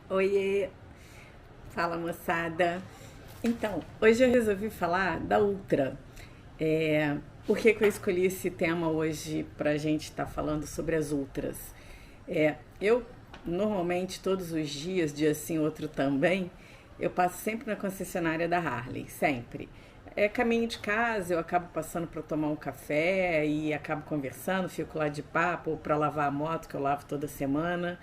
Oiê, fala moçada. Então, hoje eu resolvi falar da Ultra. Por que que eu escolhi esse tema hoje pra gente estar falando sobre as Ultras? Eu normalmente todos os dias, dia sim, outro também, eu passo sempre na concessionária da Harley, sempre. É caminho de casa, eu acabo passando para tomar um café e acabo conversando, fico lá de papo ou para lavar a moto que eu lavo toda semana.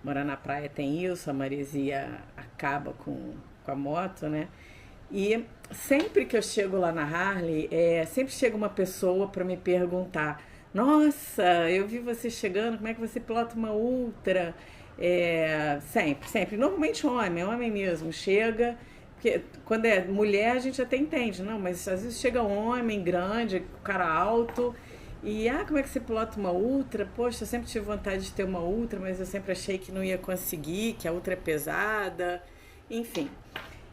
Morar na praia tem isso, a maresia acaba com a moto, né? E sempre que eu chego lá na Harley, sempre chega uma pessoa para me perguntar: Nossa, eu vi você chegando, como é que você pilota uma Ultra? Sempre, sempre. Normalmente homem mesmo, chega. Porque quando é mulher a gente até entende, não, mas às vezes chega um homem grande, cara alto, e como é que você pilota uma Ultra? Poxa, eu sempre tive vontade de ter uma Ultra, mas eu sempre achei que não ia conseguir, que a Ultra é pesada, enfim.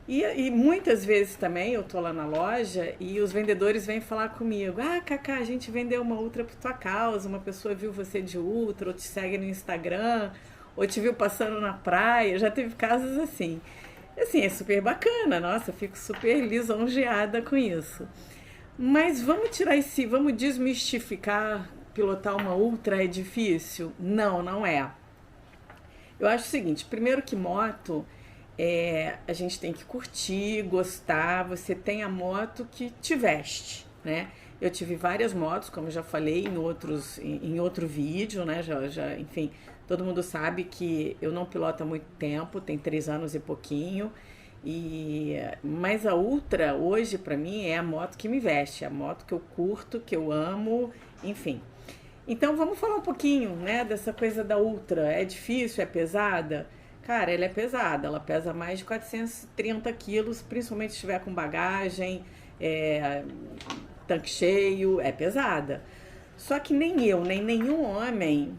E muitas vezes também eu tô lá na loja e os vendedores vêm falar comigo: Cacá, a gente vendeu uma Ultra por tua causa, uma pessoa viu você de Ultra, ou te segue no Instagram, ou te viu passando na praia, já teve casos assim. Assim, é super bacana, nossa, eu fico super lisonjeada com isso. Mas vamos desmistificar pilotar uma Ultra é difícil? Não, não é. Eu acho o seguinte, primeiro que moto, a gente tem que curtir, gostar, você tem a moto que te veste, né? Eu tive várias motos, como eu já falei em outro vídeo, né? Enfim, todo mundo sabe que eu não piloto há muito tempo, tem 3 anos e pouquinho. Mas a Ultra hoje para mim é a moto que me veste, é a moto que eu curto, que eu amo, enfim. Então vamos falar um pouquinho, né, dessa coisa da Ultra. É difícil, é pesada? Cara, ela é pesada, ela pesa mais de 430 quilos, principalmente se estiver com bagagem, é, tanque cheio, é pesada. Só que nem eu, nem nenhum homem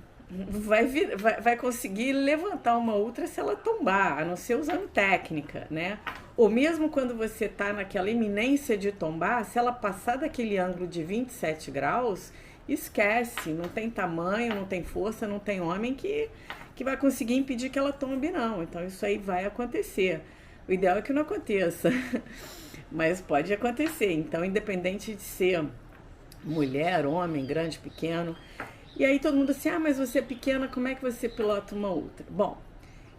vai conseguir levantar uma Ultra se ela tombar, a não ser usando técnica, né? Ou mesmo quando você tá naquela iminência de tombar, se ela passar daquele ângulo de 27 graus, esquece, não tem tamanho, não tem força, não tem homem que vai conseguir impedir que ela tombe, não. Então isso aí vai acontecer. O ideal é que não aconteça, mas pode acontecer. Então, independente de ser mulher, homem, grande, pequeno. E aí todo mundo assim, mas você é pequena, como é que você pilota uma Ultra? Bom,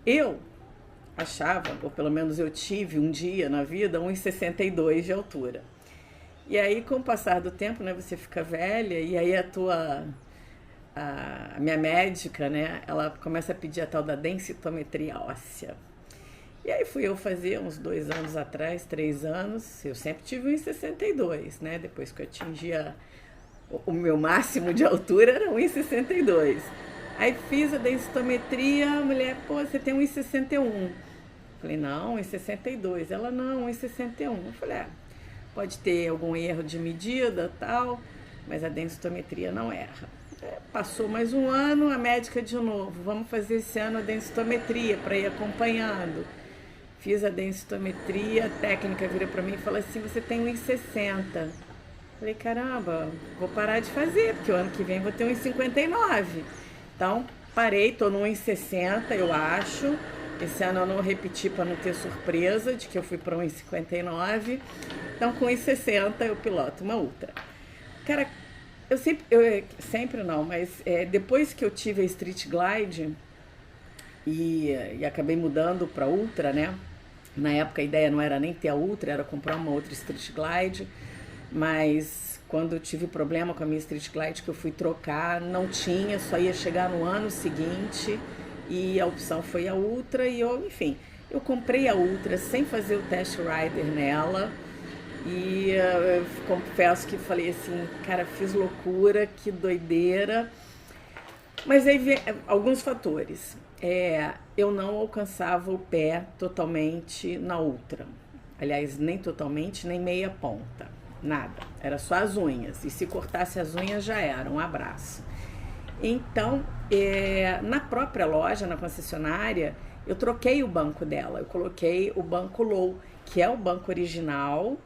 eu achava, ou pelo menos eu tive um dia na vida, 1,62 de altura. E aí, com o passar do tempo, né, você fica velha e aí a minha médica, né, ela começa a pedir a tal da densitometria óssea. E aí fui eu fazer uns 2 anos atrás, 3 anos, eu sempre tive 1,62, né, depois que eu atingia o meu máximo de altura era 1,62. Aí fiz a densitometria, a mulher, pô, você tem 1,61. Falei, não, 1,62. Ela, não, 1,61. Eu falei, pode ter algum erro de medida tal, mas a densitometria não erra. Passou mais um ano, a médica de novo, vamos fazer esse ano a densitometria para ir acompanhando. Fiz a densitometria, a técnica vira para mim e fala assim, você tem 1,60. Falei, caramba, vou parar de fazer, porque o ano que vem vou ter 1,59. Então, parei, tô no 1,60, eu acho. Esse ano eu não repeti para não ter surpresa de que eu fui para 1,59. Então, com 1,60 eu piloto uma Ultra. Cara, sempre não, mas depois que eu tive a Street Glide e acabei mudando para Ultra, né? Na época a ideia não era nem ter a Ultra, era comprar uma outra Street Glide. Mas quando eu tive problema com a minha Street Glide que eu fui trocar, não tinha, só ia chegar no ano seguinte e a opção foi a Ultra e enfim, eu comprei a Ultra sem fazer o test rider nela e eu confesso que falei assim, cara, fiz loucura, que doideira. Mas aí vem alguns fatores. Eu não alcançava o pé totalmente na Ultra. Aliás, nem totalmente, nem meia ponta. Nada. Era só as unhas. E se cortasse as unhas já era, um abraço. Então, na própria loja, na concessionária, eu troquei o banco dela. Eu coloquei o banco low, que é o banco original,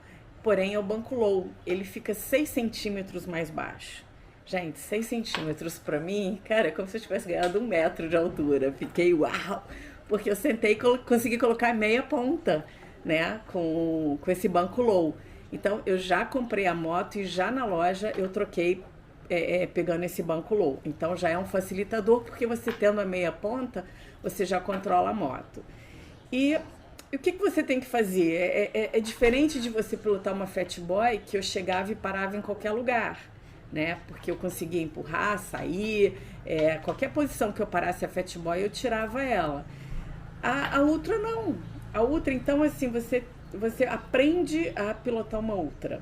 porém é o banco low. Ele fica 6 centímetros mais baixo. Gente, 6 centímetros pra mim, cara, é como se eu tivesse ganhado 1 metro de altura. Fiquei, uau! porque eu sentei e consegui colocar meia ponta, né, com esse banco low. Então eu já comprei a moto e já na loja eu troquei pegando esse banco low. Então já é um facilitador, porque você tendo a meia ponta, você já controla a moto. E o que você tem que fazer? É diferente de você pilotar uma Fat Boy, que eu chegava e parava em qualquer lugar, né? Porque eu conseguia empurrar, sair, qualquer posição que eu parasse a Fat Boy, eu tirava ela. A Ultra não. A Ultra, então, assim, você aprende a pilotar uma Ultra.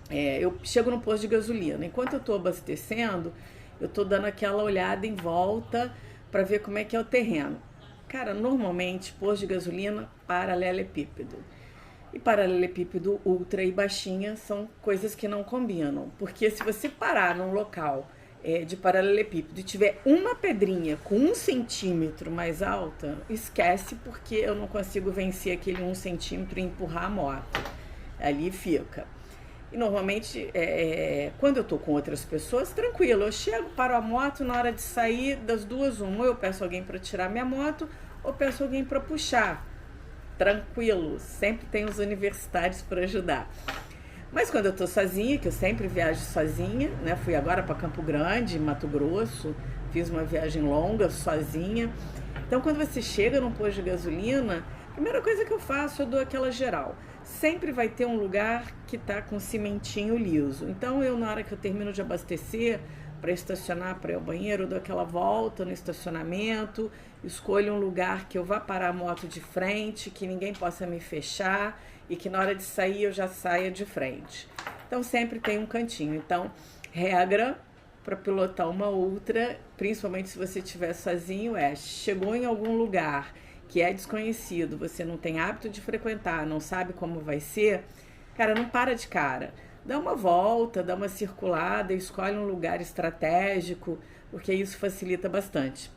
Eu chego no posto de gasolina. Enquanto eu estou abastecendo, eu estou dando aquela olhada em volta para ver como é que é o terreno. Cara, normalmente, posto de gasolina, paralelepípedo. E paralelepípedo, ultra e baixinha são coisas que não combinam. Porque se você parar num local de paralelepípedo e tiver uma pedrinha com 1 centímetro mais alta, esquece, porque eu não consigo vencer aquele 1 centímetro e empurrar a moto. Ali fica. E normalmente, quando eu tô com outras pessoas, tranquilo, eu chego, paro a moto, na hora de sair, das duas, uma, ou eu peço alguém para tirar minha moto, ou peço alguém para puxar. Tranquilo, sempre tem os universitários para ajudar. Mas quando eu tô sozinha, que eu sempre viajo sozinha, né? Fui agora para Campo Grande, Mato Grosso, fiz uma viagem longa, sozinha. Então, quando você chega num posto de gasolina, a primeira coisa que eu faço, eu dou aquela geral. Sempre vai ter um lugar que tá com cimentinho liso. Então, na hora que eu termino de abastecer, para estacionar, para ir ao banheiro, eu dou aquela volta no estacionamento, escolho um lugar que eu vá parar a moto de frente, que ninguém possa me fechar e que na hora de sair eu já saia de frente. Então sempre tem um cantinho. Então, regra para pilotar uma Ultra, principalmente se você estiver sozinho, chegou em algum lugar que é desconhecido, você não tem hábito de frequentar, não sabe como vai ser, cara, não para de cara. Dá uma volta, dá uma circulada, escolhe um lugar estratégico, porque isso facilita bastante.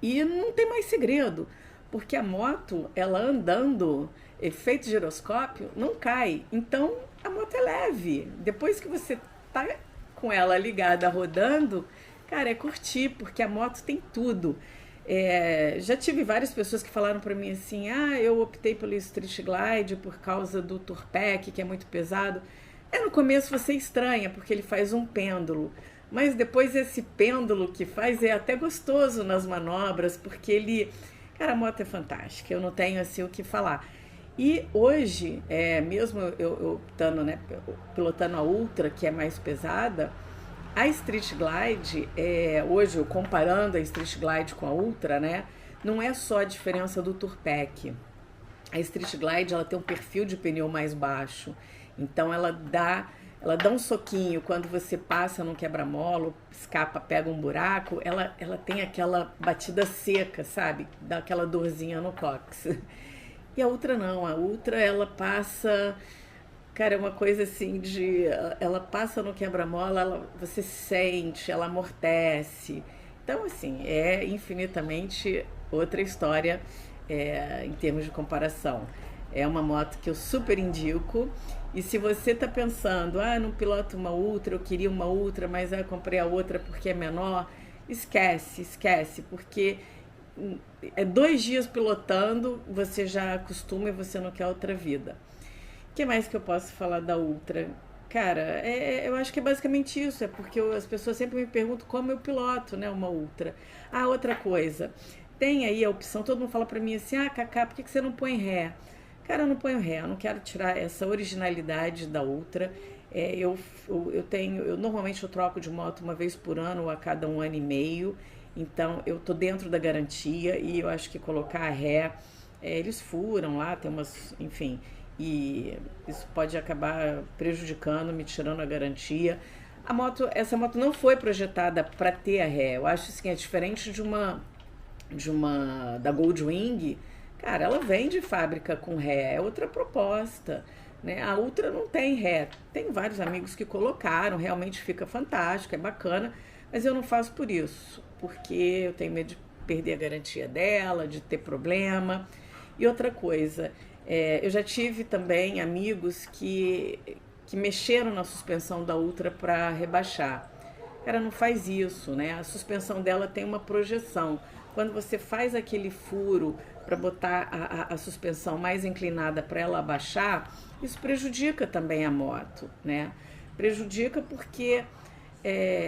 E não tem mais segredo, porque a moto, ela andando, efeito giroscópio, não cai. Então a moto é leve. Depois que você tá com ela ligada, rodando, cara, é curtir, porque a moto tem tudo. Já tive várias pessoas que falaram para mim assim: eu optei pelo Street Glide por causa do Tourpack, que é muito pesado. No começo você estranha, porque ele faz um pêndulo, mas depois esse pêndulo que faz é até gostoso nas manobras, porque ele... Cara, a moto é fantástica, eu não tenho assim o que falar. E hoje, mesmo eu optando, né, pilotando a Ultra, que é mais pesada, a Street Glide, hoje eu comparando a Street Glide com a Ultra, né, não é só a diferença do Tourpack. A Street Glide, ela tem um perfil de pneu mais baixo, então ela dá um soquinho quando você passa num quebra-mola, escapa, pega um buraco, ela tem aquela batida seca, sabe? Dá aquela dorzinha no cóccix. E a Ultra não, a Ultra ela passa, cara, é uma coisa assim ela passa no quebra-mola, você sente, ela amortece. Então, assim, é infinitamente outra história em termos de comparação. É uma moto que eu super indico. E se você tá pensando, não piloto uma Ultra, eu queria uma Ultra, mas eu comprei a outra porque é menor, esquece, porque 2 dias pilotando, você já acostuma e você não quer outra vida. O que mais que eu posso falar da Ultra? Cara, eu acho que é basicamente isso, porque as pessoas sempre me perguntam como eu piloto, né, uma Ultra. Outra coisa, tem aí a opção, todo mundo fala pra mim assim, Cacá, por que você não põe ré? Cara, eu não ponho ré, eu não quero tirar essa originalidade da Ultra. Eu normalmente eu troco de moto uma vez por ano ou a cada 1 ano e meio, então eu tô dentro da garantia e eu acho que colocar a ré, eles furam lá, tem umas, enfim, e isso pode acabar prejudicando, me tirando a garantia. Essa moto não foi projetada para ter a ré, eu acho assim, é diferente da Goldwing. Cara, ela vem de fábrica com ré, é outra proposta, né? A Ultra não tem ré. Tem vários amigos que colocaram, realmente fica fantástico, é bacana, mas eu não faço por isso, porque eu tenho medo de perder a garantia dela, de ter problema. E outra coisa, eu já tive também amigos que mexeram na suspensão da Ultra para rebaixar. Cara, não faz isso, né? A suspensão dela tem uma projeção. quando você faz aquele furo para botar a suspensão mais inclinada para ela abaixar, isso prejudica também a moto, né? Prejudica porque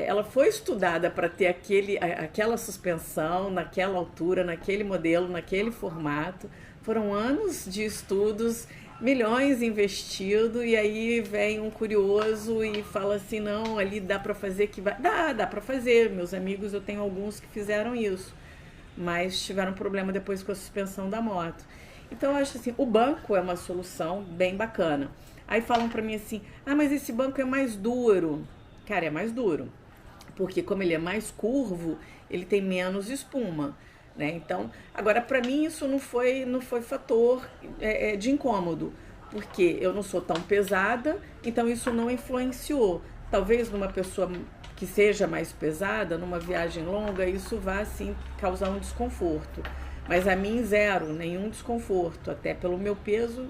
ela foi estudada para ter aquela suspensão, naquela altura, naquele modelo, naquele formato. Foram anos de estudos, milhões investidos, e aí vem um curioso e fala assim, não, ali dá para fazer que vai... Dá para fazer. Meus amigos, eu tenho alguns que fizeram isso, mas tiveram problema depois com a suspensão da moto. Então eu acho assim, o banco é uma solução bem bacana. Aí falam para mim assim, mas esse banco é mais duro. Cara, é mais duro, porque como ele é mais curvo, ele tem menos espuma, né? Então, agora para mim isso não foi fator de incômodo, porque eu não sou tão pesada, então isso não influenciou. Talvez numa pessoa que seja mais pesada, numa viagem longa, isso vá assim causar um desconforto. Mas a mim zero, nenhum desconforto, até pelo meu peso,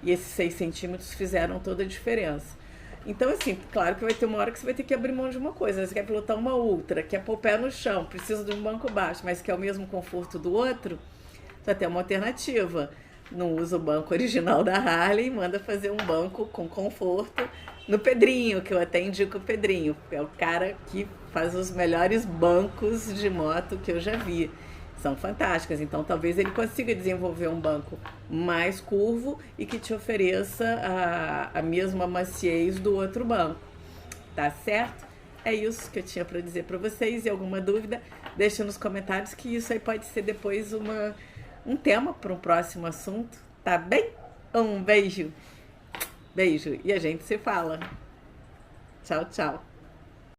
e esses 6 centímetros fizeram toda a diferença. Então, assim, claro que vai ter uma hora que você vai ter que abrir mão de uma coisa. Você quer pilotar uma Ultra, quer pôr o pé no chão, precisa de um banco baixo, mas quer o mesmo conforto do outro, vai ter uma alternativa. Não usa o banco original da Harley, manda fazer um banco com conforto no Pedrinho, que eu até indico o Pedrinho. É o cara que faz os melhores bancos de moto que eu já vi. São fantásticas, então talvez ele consiga desenvolver um banco mais curvo e que te ofereça a mesma maciez do outro banco, tá certo? É isso que eu tinha para dizer para vocês. E alguma dúvida, deixa nos comentários, que isso aí pode ser depois um tema para um próximo assunto, tá bem? Um beijo, beijo, e a gente se fala. Tchau, tchau.